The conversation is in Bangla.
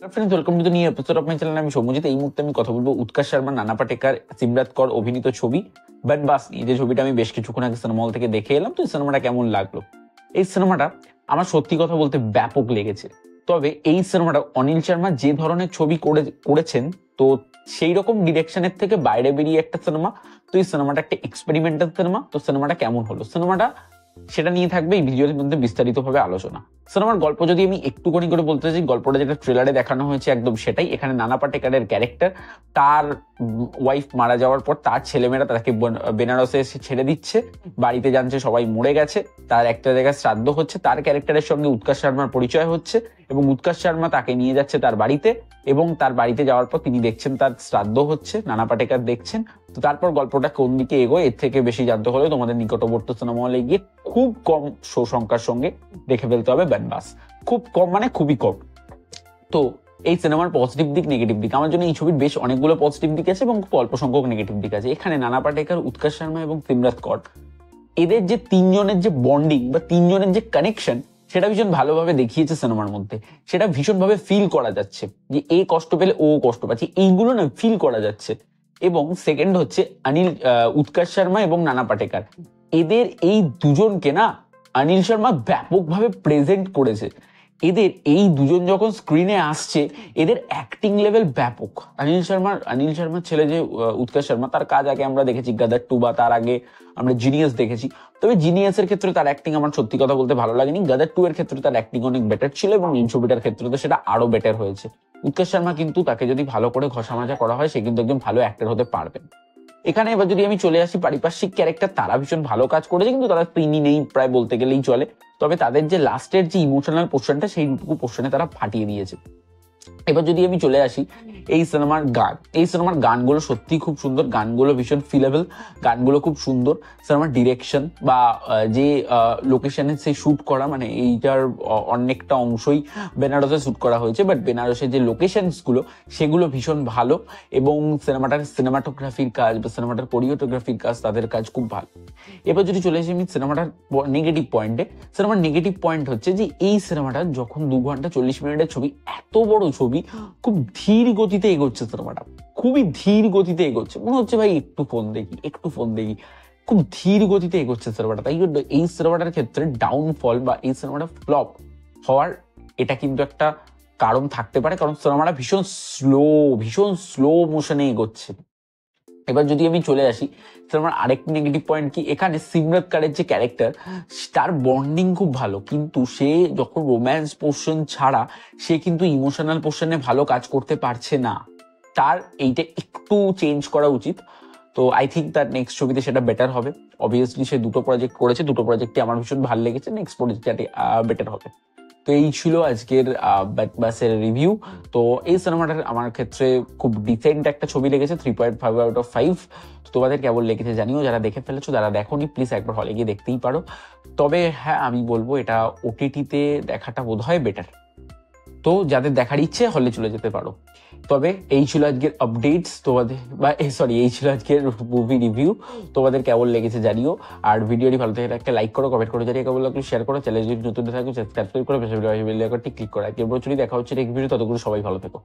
Friends, welcome to the new episode of my channel. আমি সৌম্যজিৎ। এই মুহূর্তে আমি কথা বলবো উৎকর্ষ শর্মা, নানা পাটেকর, সিমরাত কর অভিনীত ছবি বনবাস নিয়ে। যে ছবিটা আমি বেশ কিছুক্ষণ আগে সিনেমা হল থেকে দেখে এলাম। তো এই সিনেমাটা কেমন লাগলো? এই সিনেমাটা আমার সত্যি কথা বলতে ব্যাপক লেগেছে। তবে এই সিনেমাটা অনিল শর্মা যে ধরনের ছবি করেছেন, তো সেই রকম ডিরেকশনের থেকে বাইরে বেরিয়ে একটা সিনেমা। তো এই সিনেমাটা একটা এক্সপেরিমেন্টাল সিনেমা। তো সিনেমাটা কেমন হলো, সিনেমাটা সেটা নিয়ে থাকবে এই ভিডিওর মধ্যে বিস্তারিতভাবে আলোচনা। সিনেমার গল্প যদি আমি একটুখানি করে বলতে চাই, গল্পটা যেটা ট্রেলারে দেখানো হয়েছে একদম সেটাই। এখানে নানা পাটেকরের ক্যারেক্টার, তার ওয়াইফ মারা যাওয়ার পর তার ছেলেমেয়েরা তাকে বেনারসে এসে ছেড়ে দিচ্ছে। বাড়িতে জানছে সবাই মরে গেছে, তার একটা জায়গায় শ্রাদ্ধ হচ্ছে, তার ক্যারেক্টারের সঙ্গে উৎকর্ষ শর্মার পরিচয় হচ্ছে এবং উৎকর্ষ শর্মা তাকে নিয়ে যাচ্ছে তার বাড়িতে। এবং তার বাড়িতে যাওয়ার পর তিনি দেখছেন তার শ্রাদ্ধ হচ্ছে, নানা পাটেকর দেখছেন। তো তারপর গল্পটা কোন দিকে এগোয় এর থেকে বেশি জানতে হলে তোমাদের নিকটবর্তী সিনেমা হলে গিয়ে খুব কম শো সংখ্যার সঙ্গে দেখে ফেলতে হবে বনবাস। খুব কম মানে খুবই কম। তো এই সিনেমার পজিটিভ দিক, নেগেটিভ দিক, আমার জন্য এই ছবির বেশ অনেকগুলো পজিটিভ দিক আছে এবং খুব অল্প সংখ্যক নেগেটিভ দিক আছে। এখানে নানা পাটেকর, উৎকর্ষ শর্মা এবং সিমরাত কর, এদের যে তিনজনের যে বন্ডিং বা তিনজনের যে কানেকশন, সেটা ভীষণ ভালোভাবে দেখিয়েছে সিনেমার মধ্যে। সেটা ভীষণভাবে ফিল করা যাচ্ছে যে এ কষ্ট পেলে ও কষ্ট পাচ্ছে, এইগুলো না ফিল করা যাচ্ছে। এবং সেকেন্ড হচ্ছে উৎকর্ষ শর্মা এবং নানা পাটেকর, এদের এই দুজনকে না অনিল শর্মা ব্যাপকভাবে প্রেজেন্ট করেছে। এদের এই দুজন যখন স্ক্রিনে আসছে, এদের অ্যাক্টিং লেভেল ব্যাপক। অনিল শর্মার ছেলে যে উৎকর্ষ শর্মা, তার কাজ আগে আমরা দেখেছি গাদার 2 বা তার আগে আমরা জিনিয়াস দেখেছি। তবে জিনিয়াসের ক্ষেত্রে তার অ্যাক্টিং আমার সত্যি কথা বলতে ভালো লাগেনি। গাদার 2 এর ক্ষেত্রে তার অ্যাক্টিং অনেক বেটার ছিল এবং এই ছবিটার ক্ষেত্রে তো সেটা আরো বেটার হয়েছে। উৎকর্ষ শর্মা কিন্তু তাকে যদি ভালো করে ঘষা মাজা করা হয়, সে কিন্তু একদম ভালো অ্যাক্টর হতে পারবে। এখানে এবার যদি আমি চলে আসি পারিপার্শ্বিক ক্যারেক্টার, তারা ভীষণ ভালো কাজ করেছে, কিন্তু তারা তিনি নেই প্রায় বলতে গেলেই চলে। তবে তাদের যে লাস্টের যে ইমোশনাল পোর্শনটা, সেইটুকু পোর্শনে তারা ফাটিয়ে দিয়েছে। এবার যদি আমি চলে আসি এই সিনেমার গানগুলো সত্যি খুব সুন্দর, গানগুলো ভীষণ ফিলেবল, গানগুলো খুব সুন্দর। সিনেমার ডিরেকশন বা যে লোকেশনে সে শুট করা, মানে এইটার অনেকটা অংশই বেনারসে শুট করা হয়েছে, বাট বেনারসের যে লোকেশনস গুলো সেগুলো ভীষণ ভালো। এবং সিনেমাটোগ্রাফির কাজ বা সিনেমাটার কোরিওটোগ্রাফির কাজ, তাদের কাজ খুব ভালো। এবার যদি চলে আসি আমি সিনেমাটার নেগেটিভ পয়েন্টে, সিনেমার নেগেটিভ পয়েন্ট হচ্ছে যে এই সিনেমাটা যখন 2 ঘন্টা 40 মিনিটের ছবি, এত বড় ছবি, খুব ধীর গতিতে এগোচ্ছে সিনেমাটা, খুবই ধীর গতিতে এগোচ্ছে। মনে হচ্ছে ভাই একটু ফোন দেখি, খুব ধীর গতিতে এগোচ্ছে সিনেমাটা। তাই জন্য এই সিনেমাটার ক্ষেত্রে ডাউনফল বা এই সিনেমাটা ফ্লপ হওয়ার এটা কিন্তু একটা কারণ থাকতে পারে, কারণ সিনেমাটা ভীষণ স্লো মোশনে এগোচ্ছে। এবার যদি আমি চলে আসি সিনেমার আরেকটি নেগেটিভ পয়েন্ট কি, এখানে সিমরাত করের যে ক্যারেক্টার, তার বন্ডিং খুব ভালো, কিন্তু সে যখন রোম্যান্স পোর্শন ছাড়া সে কিন্তু ইমোশনাল পোর্শনে ভালো কাজ করতে পারছে না। তার এইটা একটু চেঞ্জ করা উচিত। তো আই থিঙ্ক তার নেক্সট ছবিতে সেটা বেটার হবে। অবভিয়াসলি সে 2টো প্রজেক্ট করেছে, 2টো প্রজেক্টই আমার ভীষণ ভালো লেগেছে, নেক্সট প্রজেক্টটি বেটার হবে। তো এই ছিল আজকের বনবাসের রিভিউ। তো এই সিনেমাটার আমার ক্ষেত্রে খুব ডিসেন্ট একটা ছবি লেগেছে, 3.5 আউট অফ 5। তো তোমাদের কেমন লেগেছে জানিও। যারা দেখে ফেলেছো, যারা দেখোনি, প্লিজ একবার হলে গিয়ে দেখতেই পারো। তবে হ্যাঁ, আমি বলবো এটা ওটিটিতে দেখাটা বোধহয় বেটার। তো যাদের দেখার ইচ্ছে হলে চলে যেতে পারো। তবে এই ছিল আজকের আপডেটস তোমাদের, বা এই ছিল আজকের মুভি রিভিউ। তোমাদের কেমন লেগেছে জানিও। আর ভিডিওটি ভালো থেকে একটা লাইক করো, কমেন্ট করো, জানিয়ে কেমন লাগলো শেয়ার করো। চ্যানেল যদি নতুন থাকো সাবস্ক্রাইব করো, বেল আইকনটি ক্লিক করো। কেমন দেখা হচ্ছে নেক্সট ভিডিও, ততক্ষণ সবাই ভালো থেকো।